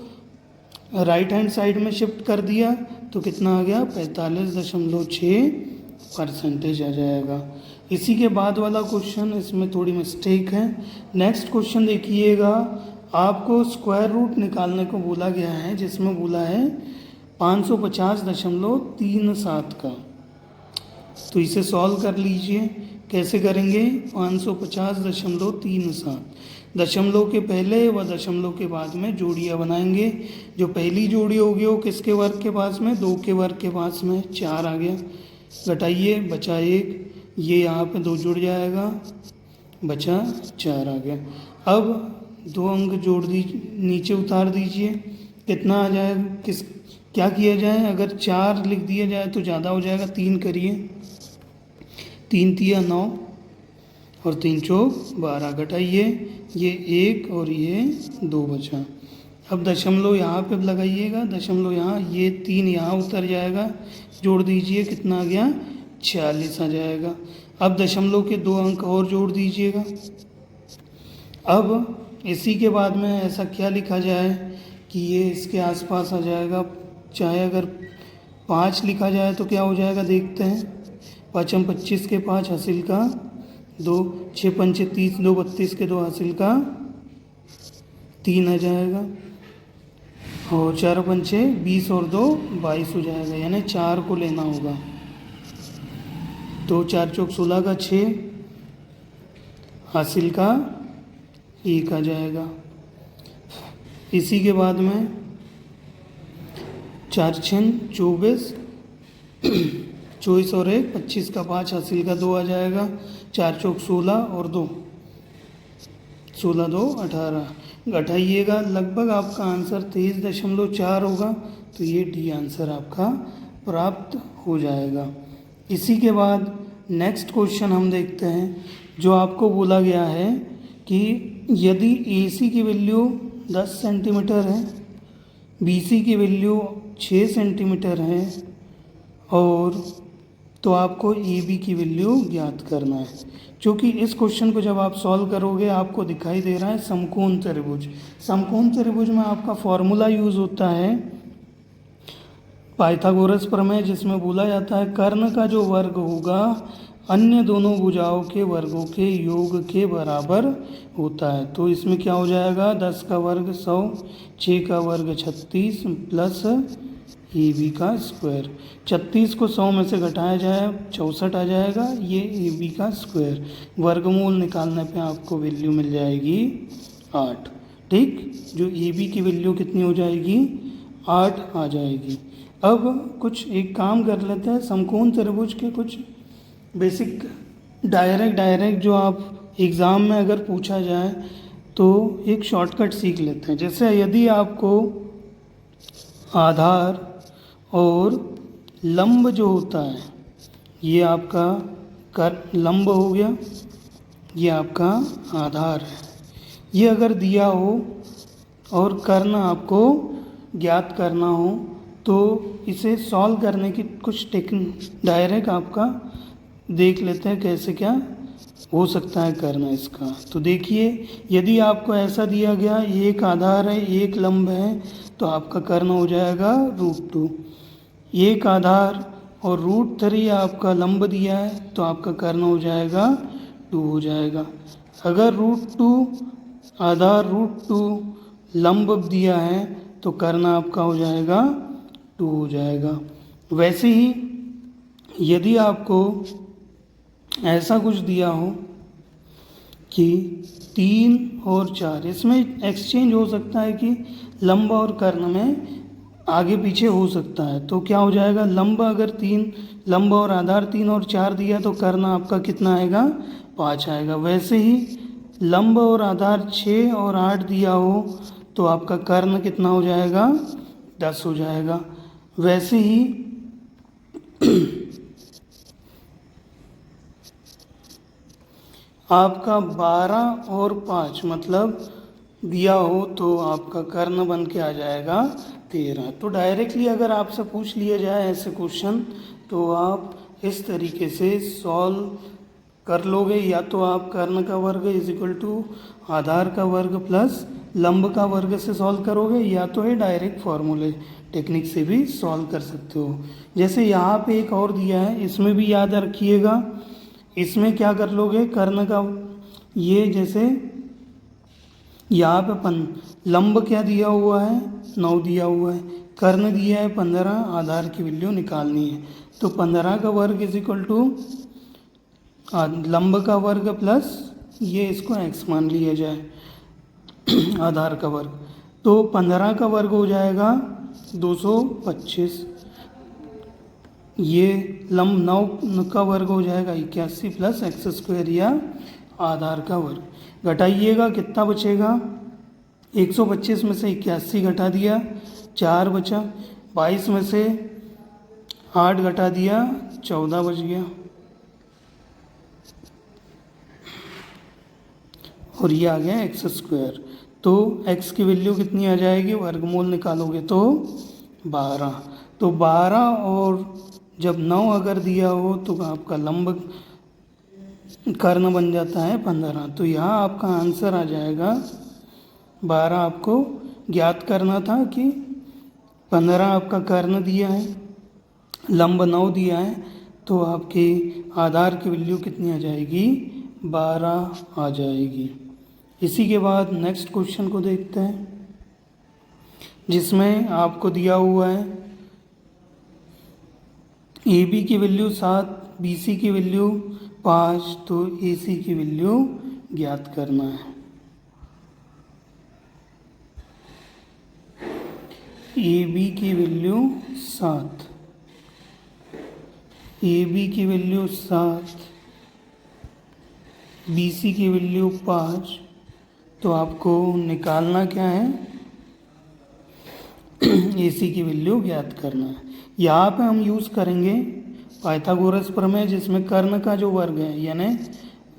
राइट हैंड साइड में शिफ्ट कर दिया तो कितना आ गया 45.6% आ जाएगा। इसी के बाद वाला क्वेश्चन, इसमें थोड़ी मिस्टेक है। नेक्स्ट क्वेश्चन देखिएगा, आपको स्क्वायर रूट निकालने को बोला गया है, जिसमें बोला है 550.37 का। तो इसे सॉल्व कर लीजिए, कैसे करेंगे, 550.37 दशमलव के पहले व दशमलव के बाद में जोड़ियाँ बनाएंगे। जो पहली जोड़ी होगी वो किसके वर्ग के पास में, 2 के वर्ग के पास में, 4 आ गया, घटाइए बचा 1, ये यहाँ पे 2 जुड़ जाएगा, बचा 4 आ गया। अब 2 अंक जोड़ दीजिए, नीचे उतार दीजिए, कितना आ जाएगा, क्या किया जाए, अगर 4 लिख दिया जाए तो ज़्यादा हो जाएगा, 3 करिए, 3 तिया 9 और 3 चौक 12, घटाइए, ये 1 और ये 2 बचा। अब दशमलव यहाँ पे लगाइएगा, दशमलव यहाँ, ये 3 यहाँ उतर जाएगा, जोड़ दीजिए, कितना आ गया 46 आ जाएगा। अब दशमलव के 2 अंक और जोड़ दीजिएगा। अब इसी के बाद में ऐसा क्या लिखा जाए कि ये इसके आसपास आ जाएगा, चाहे अगर 5 लिखा जाए तो क्या हो जाएगा, देखते हैं, 5 25 के 5 हासिल का 2, 6 पंचे 30, 2 32 के 2 हासिल का 3 आ जाएगा, और 4 पंचे 20 और 2 22 हो जाएगा, यानी 4 को लेना होगा। तो 4 चौक 16 का 6, हासिल का 1 आ जाएगा। इसी के बाद में 4 छन 24, 24 और 1 25 का 5, हासिल का 2 आ जाएगा। 4 चौक 16 और 2, 16 2 18, घटाइएगा, लगभग आपका आंसर 23.4 होगा। तो ये डी आंसर आपका प्राप्त हो जाएगा। इसी के बाद नेक्स्ट क्वेश्चन हम देखते हैं, जो आपको बोला गया है कि यदि AC की वैल्यू 10 सेंटीमीटर है, BC की वैल्यू 6 सेंटीमीटर है, और तो आपको AB की वैल्यू ज्ञात करना है। क्योंकि इस क्वेश्चन को जब आप सॉल्व करोगे आपको दिखाई दे रहा है समकोण त्रिभुज। समकोण त्रिभुज में आपका फॉर्मूला यूज़ होता है पाइथागोरस प्रमेय, जिसमें बोला जाता है कर्ण का जो वर्ग होगा अन्य दोनों भुजाओं के वर्गों के योग के बराबर होता है। तो इसमें क्या हो जाएगा, 10 का वर्ग 100, 6 का वर्ग 36 प्लस AB का स्क्वायर। 36 को 100 में से घटाया जाए 64 आ जाएगा, ये AB का स्क्वायर। वर्गमूल निकालने पे आपको वैल्यू मिल जाएगी 8। ठीक, जो AB की वैल्यू कितनी हो जाएगी, 8 आ जाएगी। अब कुछ एक काम कर लेते हैं, समकोण त्रिभुज के कुछ बेसिक डायरेक्ट जो आप एग्ज़ाम में अगर पूछा जाए तो एक शॉर्टकट सीख लेते हैं। जैसे यदि आपको आधार और लंब जो होता है, ये आपका लंब हो गया, ये आपका आधार है, ये अगर दिया हो और कर्ण आपको ज्ञात करना हो तो इसे सॉल्व करने की कुछ टेक्निक डायरेक्ट आपका देख लेते हैं कैसे क्या हो सकता है करना इसका। तो देखिए, यदि आपको ऐसा दिया गया, एक आधार है एक लंब है, तो आपका कर्ण हो जाएगा √2। एक आधार और √3 आपका लंब दिया है तो आपका कर्ण हो जाएगा 2 हो जाएगा। अगर √2 आधार √2 लंब दिया है तो कर्ण आपका हो जाएगा 2 हो जाएगा। वैसे ही यदि आपको ऐसा कुछ दिया हो कि 3 और 4, इसमें एक्सचेंज हो सकता है कि लंब और कर्ण में आगे पीछे हो सकता है, तो क्या हो जाएगा, लंब अगर 3, लंब और आधार 3 और 4 दिया तो कर्ण आपका कितना आएगा, 5 आएगा। वैसे ही लंब और आधार 6 और 8 दिया हो तो आपका कर्ण कितना हो जाएगा, 10 हो जाएगा। वैसे ही आपका 12 और 5 मतलब दिया हो तो आपका कर्ण बन के आ जाएगा 13। तो डायरेक्टली अगर आपसे पूछ लिया जाए ऐसे क्वेश्चन तो आप इस तरीके से सॉल्व कर लोगे, या तो आप कर्ण का वर्ग = आधार का वर्ग प्लस लंब का वर्ग से सॉल्व करोगे, या तो ये डायरेक्ट फॉर्मूले टेक्निक से भी सॉल्व कर सकते हो। जैसे यहाँ पे एक और दिया है, इसमें भी याद रखिएगा, इसमें क्या कर लोगे, कर्ण का ये जैसे यहाँ पे लंब क्या दिया हुआ है, 9 दिया हुआ है, कर्ण दिया है 15, आधार की वैल्यू निकालनी है। तो 15 का वर्ग = लंब का वर्ग प्लस ये इसको x मान लिया जाए आधार का वर्ग, तो 15 का वर्ग हो जाएगा 225, ये लंब 9 का वर्ग हो जाएगा 81 प्लस x² या आधार का वर्ग। घटाइएगा, कितना बचेगा, 125 में से 81 घटा दिया 4 बचा, 22 में से 8 घटा दिया 14 बच गया, और ये आ गया x²। तो x की वैल्यू कितनी आ जाएगी, वर्गमूल निकालोगे तो 12। तो 12 और जब 9 अगर दिया हो तो आपका लंब कर्ण बन जाता है 15। तो यहाँ आपका आंसर आ जाएगा 12 आपको ज्ञात करना था कि 15 आपका कर्ण दिया है, लंब 9 दिया है, तो आपके आधार की वैल्यू कितनी आ जाएगी, 12 आ जाएगी। इसी के बाद नेक्स्ट क्वेश्चन को देखते हैं, जिसमें आपको दिया हुआ है AB की वैल्यू 7 BC की वैल्यू 5, तो AC की वैल्यू ज्ञात करना है। AB की वैल्यू 7, AB की वैल्यू 7, BC की वैल्यू 5, तो आपको निकालना क्या है, AC की वैल्यू ज्ञात करना है। यहाँ पे हम यूज़ करेंगे पाइथागोरस प्रमेय, जिसमें कर्ण का जो वर्ग है, यानी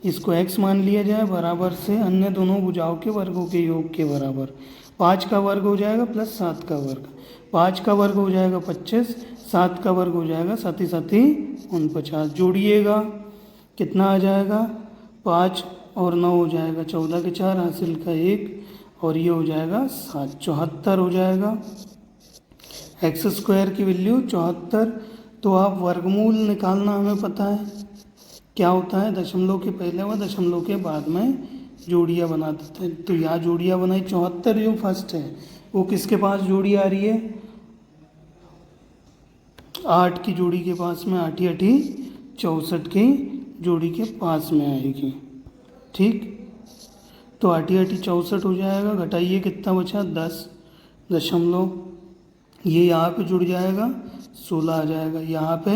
इसको x मान लिया जाए बराबर से अन्य दोनों भुजाओं के वर्गों के योग के बराबर। 5 का वर्ग हो जाएगा प्लस 7 का वर्ग, 5 का वर्ग हो जाएगा 25, 7 का वर्ग हो जाएगा 7 साथी 49। जोड़िएगा कितना आ जाएगा, 5 और 9 हो जाएगा 14 के 4, हासिल का 1, और ये हो जाएगा 7, 74 हो जाएगा। एक्स स्क्वायर की वैल्यू 74। तो आप वर्गमूल निकालना हमें पता है क्या होता है, दशमलव के पहले व दशमलव के बाद में जोड़ियाँ बना देते हैं। तो यहाँ जोड़ियाँ बनाई, 74 जो फर्स्ट है वो किसके पास जोड़ी आ रही है, 8 की जोड़ी के पास में, 8 8 64 की जोड़ी के पास में आएगी। ठीक, तो 8 8 64 हो जाएगा, घटाइए कितना बचा 10 दशमलव, ये यहाँ पे जुड़ जाएगा 16 आ जाएगा, यहाँ पे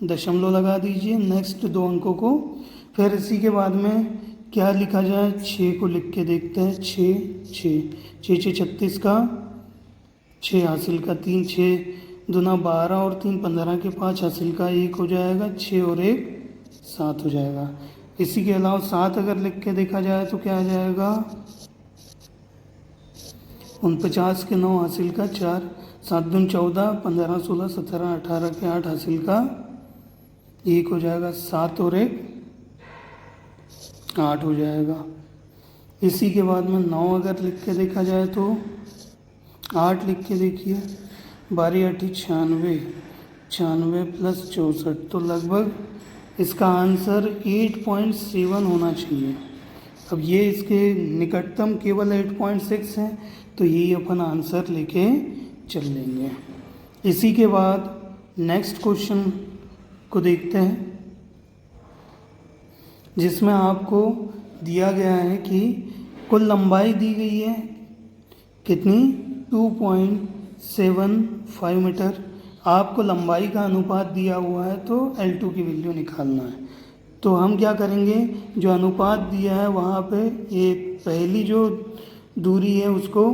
दशमलव लगा दीजिए नेक्स्ट दो अंकों को। फिर इसी के बाद में क्या लिखा जाए, 6 को लिख के देखते हैं, 6 6 6 6 36 का 6, हासिल का 3, 6 दूना 12 और 3 15 के 5, हासिल का 1 हो जाएगा, 6 और 1 7 हो जाएगा। इसी के अलावा 7 अगर लिख के देखा जाए तो क्या आ जाएगा, 49 के 9, हासिल का 4, 7 दून 14, 15 16 17 18 के 8, हासिल का 1 हो जाएगा, 7 और 1 8 हो जाएगा। इसी के बाद में 9 अगर लिख के देखा जाए तो 8 लिख के देखिए, 12 8 96, 96 प्लस 64, तो लगभग इसका आंसर 8.7 होना चाहिए। अब ये इसके निकटतम केवल 8.6 है, तो यही अपन आंसर लेके चल लेंगे। इसी के बाद नेक्स्ट क्वेश्चन को देखते हैं, जिसमें आपको दिया गया है कि कुल लंबाई दी गई है कितनी, 2.75 मीटर। आपको लंबाई का अनुपात दिया हुआ है तो L2 की वैल्यू निकालना है। तो हम क्या करेंगे, जो अनुपात दिया है वहाँ पे एक पहली जो दूरी है उसको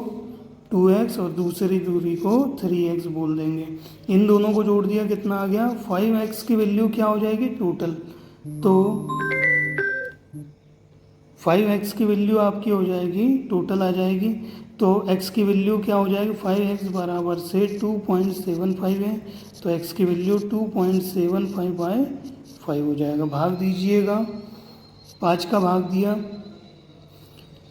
2x और दूसरी दूरी को 3x बोल देंगे। इन दोनों को जोड़ दिया, कितना आ गया, 5x की वैल्यू क्या हो जाएगी टोटल, तो 5x की वैल्यू आपकी हो जाएगी टोटल आ जाएगी। तो x की वैल्यू क्या हो जाएगी, 5x बराबर से 2.75 है, तो x की वैल्यू 2.75/5 हो जाएगा। भाग दीजिएगा, 5 का भाग दिया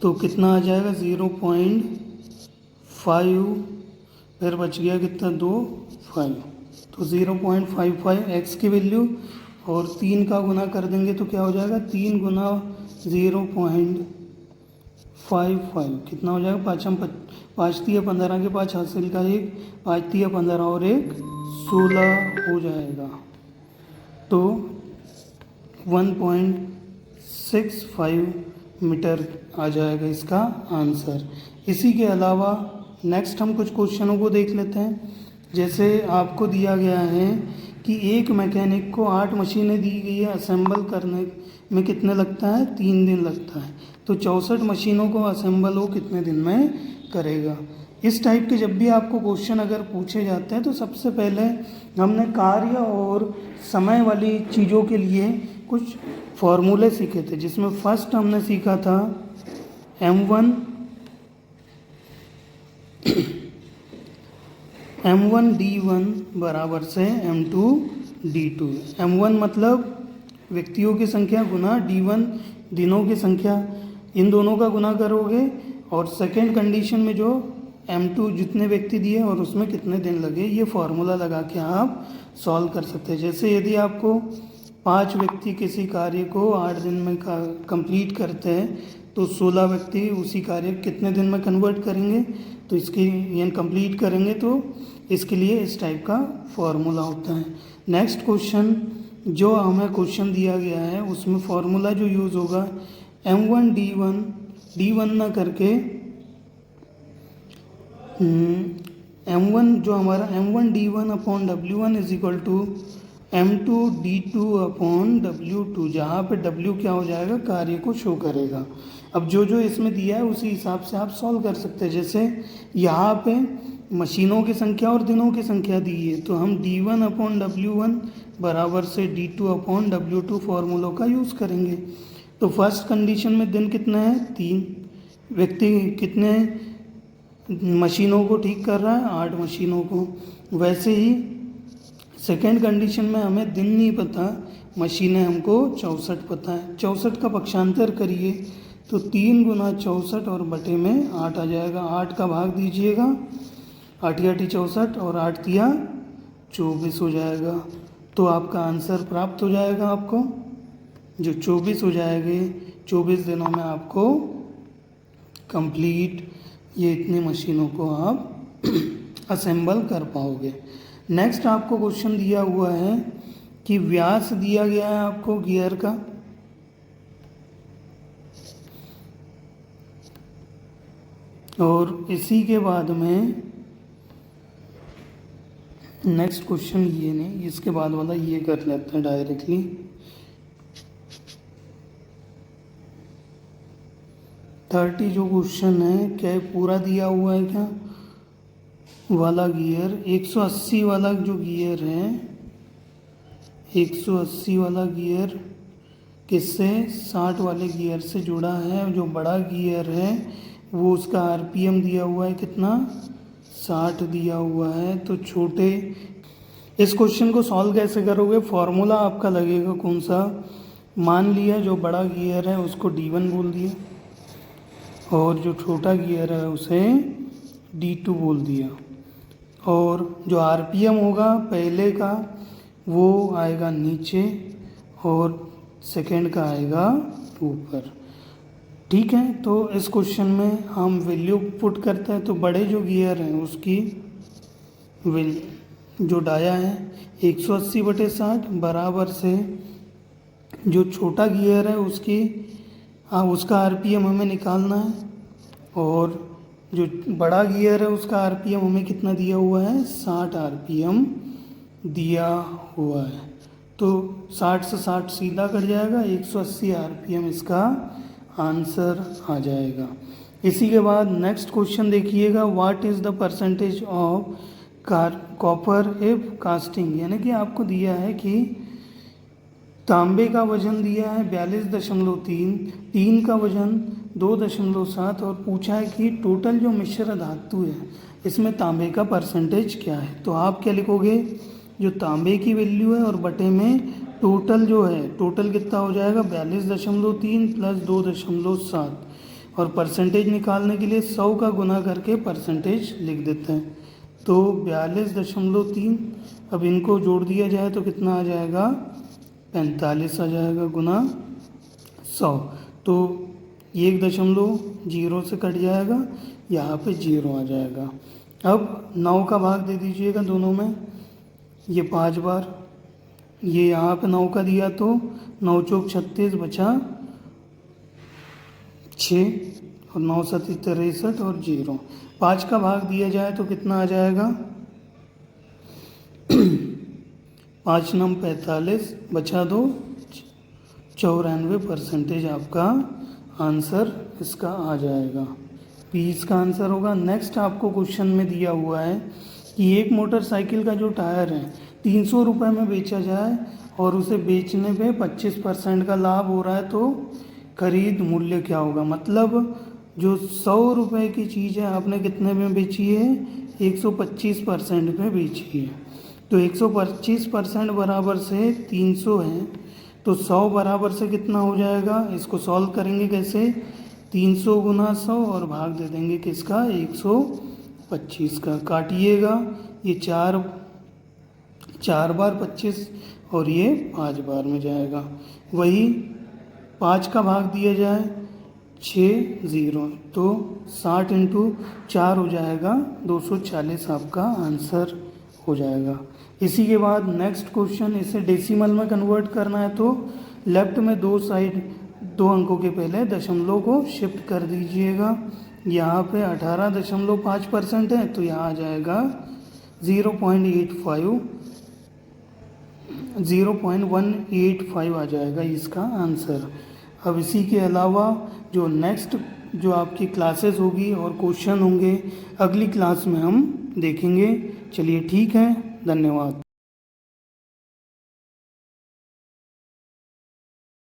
तो कितना आ जाएगा 0.5, फिर बच गया कितना 2 5, तो 0.55 x की वैल्यू, और 3 का गुना कर देंगे तो क्या हो जाएगा, 3 गुना 0.55 कितना हो जाएगा, 5 3 15 के 5, हासिल का 1, 5 3 15 और 1 16 हो जाएगा। तो 1.65 मीटर आ जाएगा इसका आंसर। इसी के अलावा नेक्स्ट हम कुछ क्वेश्चनों को देख लेते हैं। जैसे आपको दिया गया है कि एक मैकेनिक को 8 मशीनें दी गई है, असेंबल करने में कितने लगता है, 3 दिन लगता है। तो 64 मशीनों को असेंबल वो कितने दिन में करेगा। इस टाइप के जब भी आपको क्वेश्चन अगर पूछे जाते हैं तो सबसे पहले हमने कार्य और समय वाली चीज़ों के लिए कुछ फॉर्मूले सीखे थे, जिसमें फर्स्ट हमने सीखा था M1D1 बराबर से M2D2। M1 मतलब व्यक्तियों की संख्या गुना D1 दिनों की संख्या, इन दोनों का गुना करोगे और सेकेंड कंडीशन में जो M2 जितने व्यक्ति दिए और उसमें कितने दिन लगे, ये फार्मूला लगा के आप सॉल्व कर सकते हैं। जैसे यदि आपको 5 व्यक्ति किसी कार्य को 8 दिन में कंप्लीट करते हैं तो 16 व्यक्ति उसी कार्य कितने दिन में कन्वर्ट करेंगे, तो इसकी यानी कंप्लीट करेंगे, तो इसके लिए इस टाइप का फॉर्मूला होता है। नेक्स्ट क्वेश्चन जो हमें क्वेश्चन दिया गया है उसमें फॉर्मूला जो यूज़ होगा M1 D1 ना करके M1 जो हमारा M1D1/W1 is equal to M2D2/W2, जहाँ पे W क्या हो जाएगा, कार्य को शो करेगा। अब जो जो इसमें दिया है उसी हिसाब से आप सॉल्व कर सकते हैं। जैसे यहाँ पे मशीनों की संख्या और दिनों की संख्या दी है, तो हम D1/W1 बराबर से D2/W2 फॉर्मूलों का यूज़ करेंगे। तो फर्स्ट कंडीशन में दिन कितने हैं, 3, व्यक्ति कितने मशीनों को ठीक कर रहा है, 8 मशीनों को। वैसे ही सेकेंड कंडीशन में हमें दिन नहीं पता, मशीनें हमको 64 पता है। 64 का पक्षांतर करिए तो 3 गुना 64 और बटे में 8 आ जाएगा। 8 का भाग दीजिएगा, 8 या 64 और 8 तिया 24 हो जाएगा। तो आपका आंसर प्राप्त हो जाएगा, आपको जो 24 हो जाएंगे। 24 दिनों में आपको कंप्लीट ये इतनी मशीनों को आप असेंबल कर पाओगे। नेक्स्ट आपको क्वेश्चन दिया हुआ है कि व्यास दिया गया है आपको गियर का, और इसी के बाद में नेक्स्ट क्वेश्चन ये नहीं, इसके बाद वाला ये कर लेते हैं डायरेक्टली। थर्टी जो क्वेश्चन है, क्या ये पूरा दिया हुआ है क्या वाला गियर, 180 वाला जो गियर है, 180 वाला गियर किससे, 60 वाले गियर से जुड़ा है। जो बड़ा गियर है वो उसका आरपीएम दिया हुआ है कितना, 60 दिया हुआ है। तो छोटे, इस क्वेश्चन को सॉल्व कैसे करोगे, फॉर्मूला आपका लगेगा कौन सा, मान लिया जो बड़ा गियर है उसको D1 बोल दिया और जो छोटा गियर है उसे D2 बोल दिया, और जो आरपीएम होगा पहले का वो आएगा नीचे और सेकंड का आएगा ऊपर। ठीक है, तो इस क्वेश्चन में हम वैल्यू पुट करते हैं। तो बड़े जो गियर हैं उसकी जो डाया है 180/60 बराबर से जो छोटा गियर है उसका आरपीएम हमें निकालना है, और जो बड़ा गियर है उसका आरपीएम हमें कितना दिया हुआ है, 60 आरपीएम दिया हुआ है। तो 60 से 60 सीधा कट जाएगा, 180 आरपीएम इसका आंसर आ जाएगा। इसी के बाद नेक्स्ट क्वेश्चन देखिएगा, what is the percentage of copper if casting, यानी कि आपको दिया है कि तांबे का वजन दिया है 42.3, टीन का वजन 2.7 और पूछा है कि टोटल जो मिश्र धातु है इसमें तांबे का परसेंटेज क्या है। तो आप क्या लिखोगे, जो तांबे की वैल्यू है और बटे में टोटल जो है, टोटल कितना हो जाएगा 42.3 प्लस 2.7, और परसेंटेज निकालने के लिए 100 का गुना करके परसेंटेज लिख देते हैं। तो 42.3, अब इनको जोड़ दिया जाए तो कितना आ जाएगा, 45 आ जाएगा गुना 100। तो 1.0 से कट जाएगा, यहाँ पे 0 आ जाएगा। अब 9 का भाग दे दीजिएगा दोनों में, ये 5 बार, ये यहाँ पे 9 का दिया तो 9 चौक 36 बचा 6 और 9 7 63 और 0। 5 का भाग दिया जाए तो कितना आ जाएगा 5 9 45 बचा 2 94 परसेंटेज आपका आंसर इसका आ जाएगा। पी इसका आंसर होगा। नेक्स्ट आपको क्वेश्चन में दिया हुआ है कि एक मोटरसाइकिल का जो टायर है 300 रुपये में बेचा जाए और उसे बेचने पे 25% का लाभ हो रहा है, तो खरीद मूल्य क्या होगा। मतलब जो 100 रुपये की चीज़ है आपने कितने में बेची है, 125% पे बेची है। तो 125% बराबर से 300 है, तो 100 बराबर से कितना हो जाएगा, इसको सॉल्व करेंगे कैसे, 300 गुना 100 और भाग दे देंगे किसका, 125 का। काटिएगा, ये 4 बार 25 और ये 5 बार में जाएगा। वही 5 का भाग दिया जाए 6 0, तो 60 × 4 हो जाएगा 240 आपका आंसर हो जाएगा। इसी के बाद नेक्स्ट क्वेश्चन, इसे डेसिमल में कन्वर्ट करना है तो लेफ्ट में दो साइड 2 अंकों के पहले दशमलव को शिफ्ट कर दीजिएगा। यहाँ पे 18.5% है तो यहाँ आ जाएगा 0.185 आ जाएगा इसका आंसर। अब इसी के अलावा जो नेक्स्ट जो आपकी क्लासेस होगी और क्वेश्चन होंगे अगली क्लास में हम देखेंगे। चलिए ठीक है, धन्यवाद।